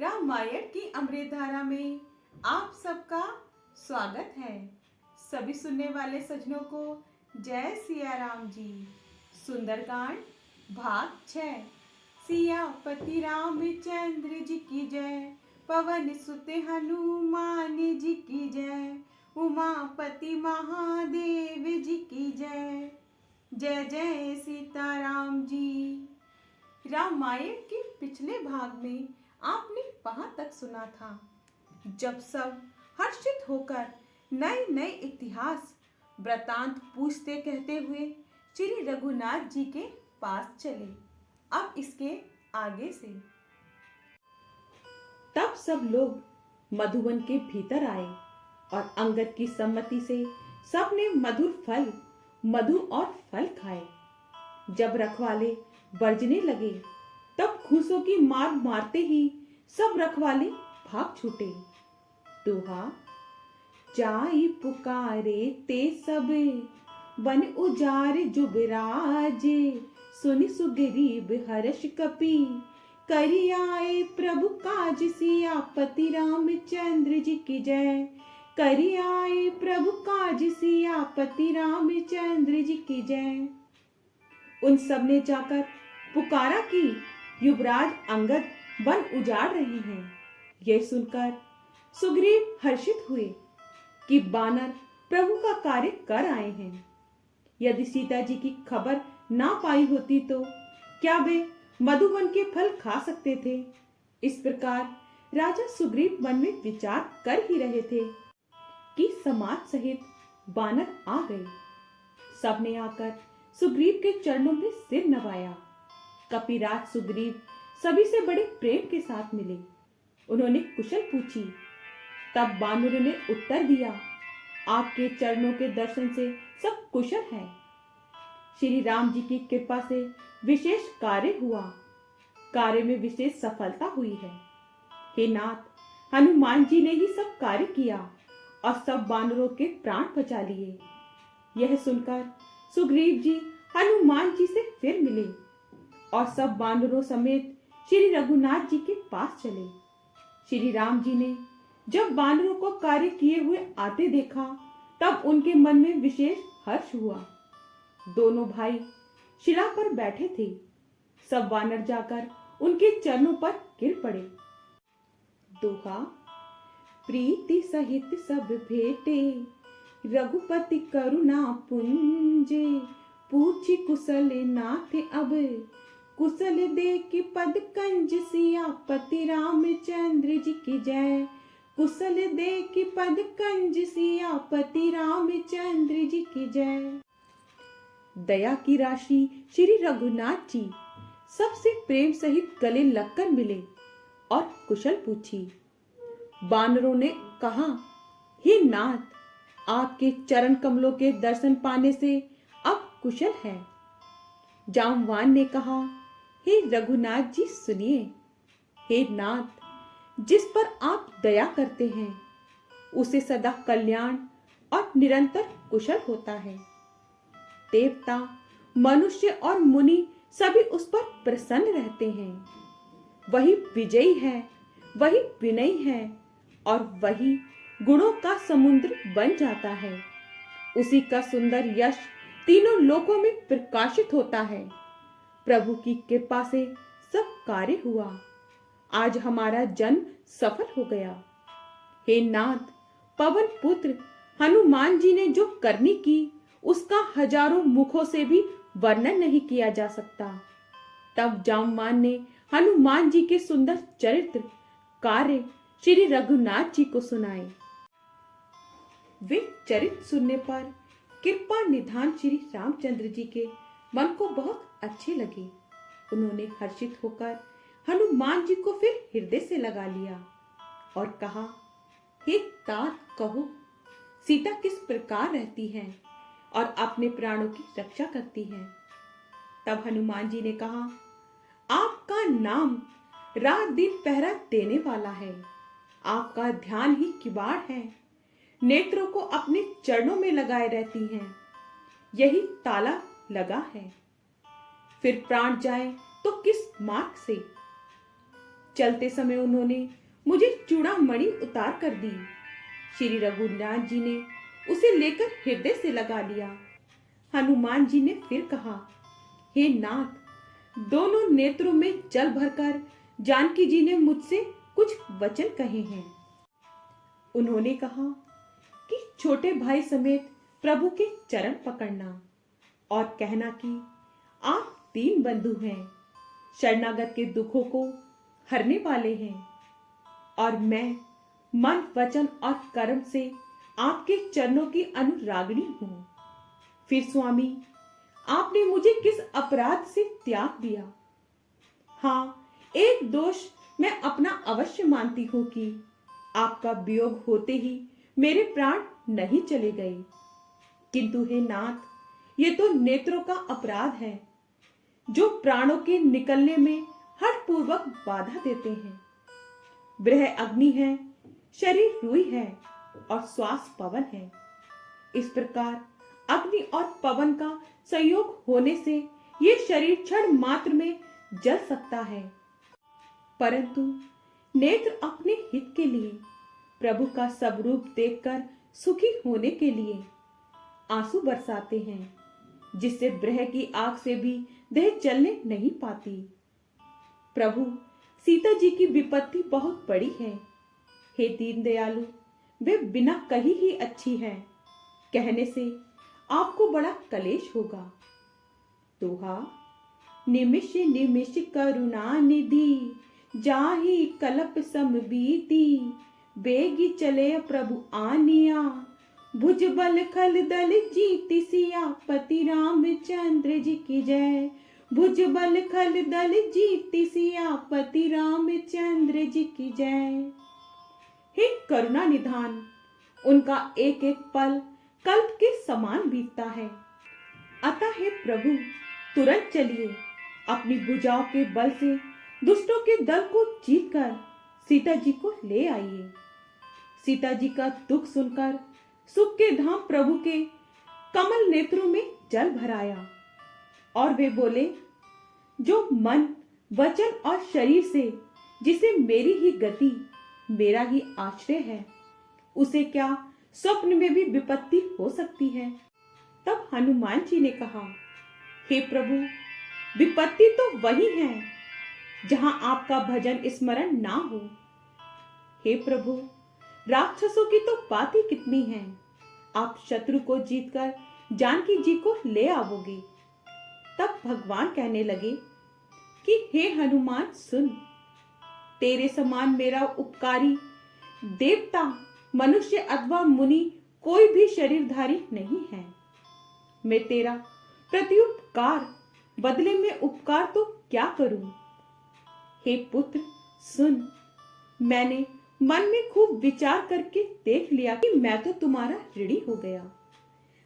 रामायण की अमृतधारा में आप सबका स्वागत है। सभी सुनने वाले सज्जनों को जय सिया राम जी। सुंदरकांड भाग 6। सियापति रामचंद्र जी की जय, पवन सुत हनुमान जी की जय, उमापति महादेव जी की जय। जय जय सीताराम जी। रामायण के पिछले भाग में आपने वहां तक सुना था जब सब हर्षित होकर नए नए इतिहास वृतांत पूछते कहते हुए श्री रघुनाथ जी के पास चले। अब इसके आगे से तब सब लोग मधुवन के भीतर आए और अंगद की सम्मति से सबने मधु और फल खाए। जब रखवाले बरजने लगे तब घूंसों की मार मारते ही सब रखवाले भाग छूटे। दोहा जाई पुकारे ते सब, बन उजार जुबराजे, सुनि सुग्रीव हर्ष कपि, करि आए प्रभु काज सियापति रामचंद्र जी की जय। करि आए प्रभु काज सियापति रामचंद्र जी की जय। उन सब ने जाकर पुकारा कि युवराज अंगद वन उजाड़ रहे हैं। यह सुनकर सुग्रीव हर्षित हुए कि बानर प्रभु का कार्य कर आए हैं। यदि सीता जी की खबर ना पाई होती तो क्या वे मधुवन के फल खा सकते थे। इस प्रकार राजा सुग्रीव मन में विचार कर ही रहे थे कि समाज सहित बानर आ गए। सबने आकर सुग्रीव के चरणों में सिर नवाया। कपिराज सुग्रीव सभी से बड़े प्रेम के साथ मिले। उन्होंने कुशल पूछी। तब बानरों ने उत्तर दिया, आपके चरणों के दर्शन से सब कुशल है। श्री राम जी की कृपा से विशेष कार्य हुआ। कार्य में विशेष सफलता हुई है। हे नाथ, हनुमान जी ने ही सब कार्य किया और सब बानरों के प्राण बचा लिए। यह सुनकर सुग्रीव जी हनुमान जी से फिर मिले और सब बानरों समेत श्री रघुनाथ जी के पास चले। श्री राम जी ने जब बानरों को कार्य किए हुए आते देखा तब उनके मन में विशेष हर्ष हुआ। दोनों भाई शिला पर बैठे थे। सब वानर जाकर उनके चरणों पर गिर पड़े। दोहा प्रीति सहित सब भेटे, रघुपति करुणा पुंजे, पूछी कुशल नाथ अब, कुशल दे की पद कंज सियापति रामचंद्र जी की जय। कुशल दे की पद कंज सियापति रामचंद्र जी की जय। दया की राशि श्री रघुनाथ जी सबसे प्रेम सहित गले लगकर मिले और कुशल पूछी। बानरों ने कहा, हे नाथ, आपके चरण कमलों के दर्शन पाने से अब कुशल है। जामवान ने कहा, हे रघुनाथ जी सुनिए। हे नाथ, जिस पर आप दया करते हैं उसे सदा कल्याण और निरंतर कुशल होता है। देवता, मनुष्य और मुनि सभी उस पर प्रसन्न रहते हैं। वही विजयी है, वही विनयी है और वही गुणों का समुद्र बन जाता है। उसी का सुंदर यश तीनों लोकों में प्रकाशित होता है। प्रभु की कृपा से सब कार्य हुआ। आज हमारा जन्म सफल हो गया। हे नाथ, पवन पुत्र हनुमान जी ने जो करनी की उसका हजारों मुखों से भी वर्णन नहीं किया जा सकता। तब जामवान ने हनुमान जी के सुंदर चरित्र कार्य श्री रघुनाथ जी को सुनाए। वे चरित्र सुनने पर कृपा निधान श्री रामचंद्र जी के मन को बहुत अच्छे लगे। उन्होंने हर्षित होकर हनुमान जी को फिर हृदय से लगा लिया और कहा, हे तात, कहो सीता किस प्रकार रहती है और अपने प्राणों की रक्षा करती है। तब हनुमान जी ने कहा, आपका नाम रात दिन पहरा देने वाला है। आपका ध्यान ही किवाड़ है। नेत्रों को अपने चरणों में लगाए रहती हैं। यही ताला लगा है। फिर प्राण जाए तो किस मार्ग से। चलते समय उन्होंने मुझे चूड़ामणि उतार कर दी। श्री रघुनाथ जी ने उसे लेकर हृदय से लगा लिया। हनुमान जी ने फिर कहा, हे नाथ, दोनों नेत्रों में जल भरकर जानकी जी ने मुझसे कुछ वचन कहे हैं। उन्होंने कहा कि छोटे भाई समेत प्रभु के चरण पकड़ना और कहना कि आप 3 बंधु हैं, शरणागत के दुखों को हरने वाले हैं और मैं मन, वचन और कर्म से आपके चरणों की अनुरागिणी हूं। फिर स्वामी, आपने मुझे किस अपराध से त्याग दिया? हाँ, एक दोष मैं अपना अवश्य मानती हूं कि आपका वियोग होते ही मेरे प्राण नहीं चले गए, किंतु हे नाथ, ये तो नेत्रों का अपराध है जो प्राणों के निकलने में हठपूर्वक बाधा देते हैं। ब्रह अग्नि है, शरीर रुई है और श्वास पवन है। इस प्रकार अग्नि और पवन का संयोग होने से ये शरीर क्षण मात्र में जल सकता है, परंतु नेत्र अपने हित के लिए, प्रभु का सब रूप देखकर सुखी होने के लिए आंसू बरसाते हैं, जिससे ब्रह की आग से भी देह जलने नहीं पाती। प्रभु, सीता जी की विपत्ति बहुत बड़ी है। हे दीन दयालु, वे बिना कही ही अच्छी है, कहने से आपको बड़ा कलेश होगा। दोहा, निमिष निमिष करुणा निधि, जाहि कलप सम बीती, बेगी चले प्रभु आनिया, भुज बल खल दल जीति सियापति रामचंद्र जी की जय। भुज बल खल दल जीति सियापति रामचंद्र जी की जय। हे करुणा निधान, उनका एक एक पल कल्प के समान बीतता है। अतः हे प्रभु, तुरंत चलिए, अपनी भुजाओं के बल से दुष्टों के दल को जीतकर सीता जी को ले आइए। सीता जी का दुख सुनकर सुख के धाम प्रभु के कमल नेत्रों में जल भराया और वे बोले, जो मन, वचन और शरीर से जिसे मेरी ही गति, मेरा ही आश्रय है, उसे क्या स्वप्न में भी विपत्ति हो सकती है? तब हनुमान जी ने कहा, हे प्रभु, विपत्ति तो वही है जहां आपका भजन स्मरण ना हो। हे प्रभु, राक्षसों की तो बात ही कितनी है, आप शत्रु को जीतकर जानकी जी को ले आओगे। तब भगवान कहने लगे कि हे हनुमान सुन, तेरे समान मेरा उपकारी देवता, मनुष्य अथवा मुनि कोई भी शरीरधारी नहीं है। मैं तेरा प्रत्युपकार बदले में उपकार तो क्या करूं? हे पुत्र सुन, मैंने मन में खूब विचार करके देख लिया कि मैं तो तुम्हारा ऋणी हो गया।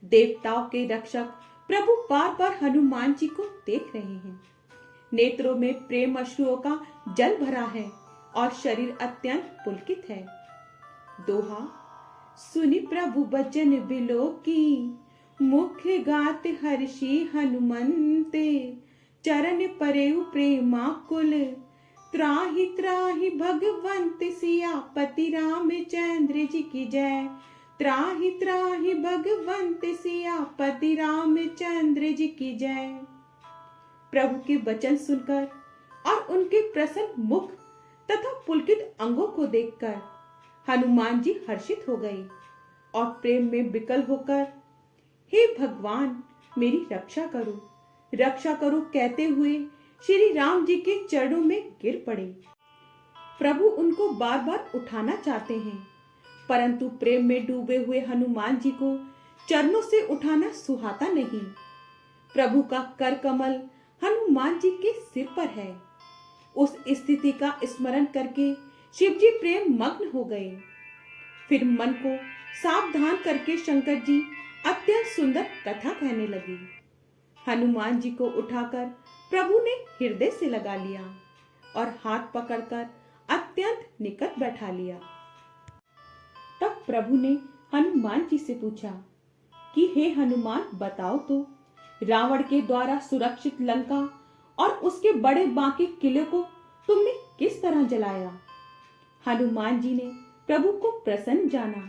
देवताओं के रक्षक प्रभु बार बार हनुमान जी को देख रहे हैं। नेत्रों में प्रेम अश्रुओं का जल भरा है और शरीर अत्यंत पुलकित है। दोहा, सुनि प्रभु बचन बिलोकी, मुख्य गात हर्षि हनुमंते, चरण परेउ प्रेमाकुल, त्राहि त्राहि भगवंत सियापति रामचंद्र जी की जय। त्राहि त्राहि भगवंत सियापति रामचंद्र जी की जय। प्रभु के वचन सुनकर और उनके प्रसन्न मुख तथा पुलकित अंगों को देखकर हनुमान जी हर्षित हो गए और प्रेम में विकल होकर, हे भगवान, मेरी रक्षा करो कहते हुए श्री राम जी के चरणों में गिर पड़े। प्रभु उनको बार बार उठाना चाहते हैं, परंतु प्रेम में डूबे हुए हनुमान जी को चरणों से उठाना सुहाता नहीं। प्रभु का कर कमल हनुमान जी के सिर पर है। उस स्थिति का स्मरण करके शिव जी प्रेम मग्न हो गए। फिर मन को सावधान करके शंकर जी अत्यंत सुंदर कथा कहने लगी। हनुमान जी को उठाकर प्रभु ने हृदय से लगा लिया और हाथ पकड़कर अत्यंत निकट बैठा लिया। तब प्रभु ने हनुमान जी से पूछा कि हे हनुमान, बताओ तो, रावण के द्वारा सुरक्षित लंका और उसके बड़े बांके किले को तुमने किस तरह जलाया। हनुमान जी ने प्रभु को प्रसन्न जाना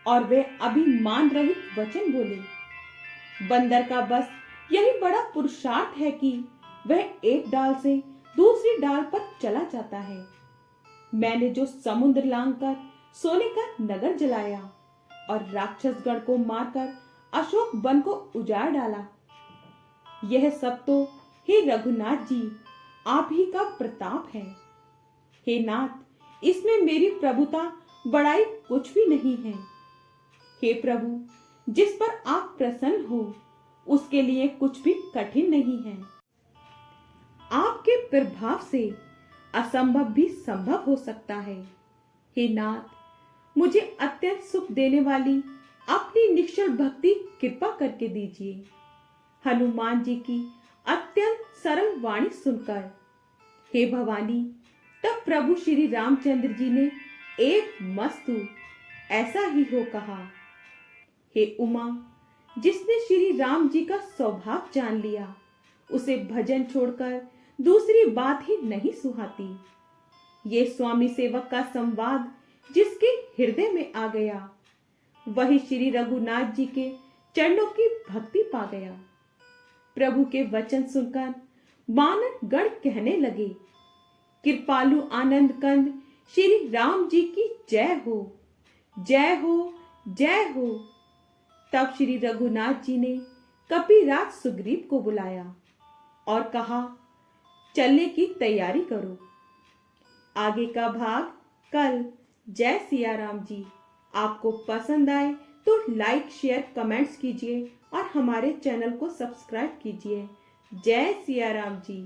और वे अभिमान रहित वचन बोले। बंदर का बस यही बड़ा पुरुषार्थ है कि वह एक डाल से दूसरी डाल पर चला जाता है। मैंने जो समुद्र लांघकर सोने का नगर जलाया और राक्षसगण को मारकर अशोक वन को उजाड़ डाला, यह सब तो हे रघुनाथ जी आप ही का प्रताप है। हे नाथ, इसमें मेरी प्रभुता बड़ाई कुछ भी नहीं है। हे प्रभु, जिस पर आप प्रसन्न हो उसके लिए कुछ भी कठिन नहीं है। आपके प्रभाव से असंभव भी संभव हो सकता है। हे नाथ, मुझे अत्यंत सुख देने वाली अपनी निश्चल भक्ति कृपा करके दीजिए। हनुमान जी की अत्यंत सरल वाणी सुनकर हे भवानी, तब प्रभु श्री रामचंद्र जी ने एक मस्तु ऐसा ही हो कहा। हे उमा, जिसने श्री राम जी का स्वभाव जान लिया उसे भजन छोड़कर दूसरी बात ही नहीं सुहाती। ये स्वामी सेवक का संवाद जिसके हृदय में आ गया वही श्री रघुनाथ जी के चरणों की भक्ति पा गया। प्रभु के वचन सुनकर वानर गण कहने लगे, कृपालु आनंद कंद श्री राम जी की जय हो, जय हो, जय हो। तब श्री रघुनाथ जी ने कपिराज सुग्रीव को बुलाया और कहा, चलने की तैयारी करो। आगे का भाग कल। जय सिया राम जी। आपको पसंद आए तो लाइक शेयर कमेंट्स कीजिए और हमारे चैनल को सब्सक्राइब कीजिए। जय सिया राम जी।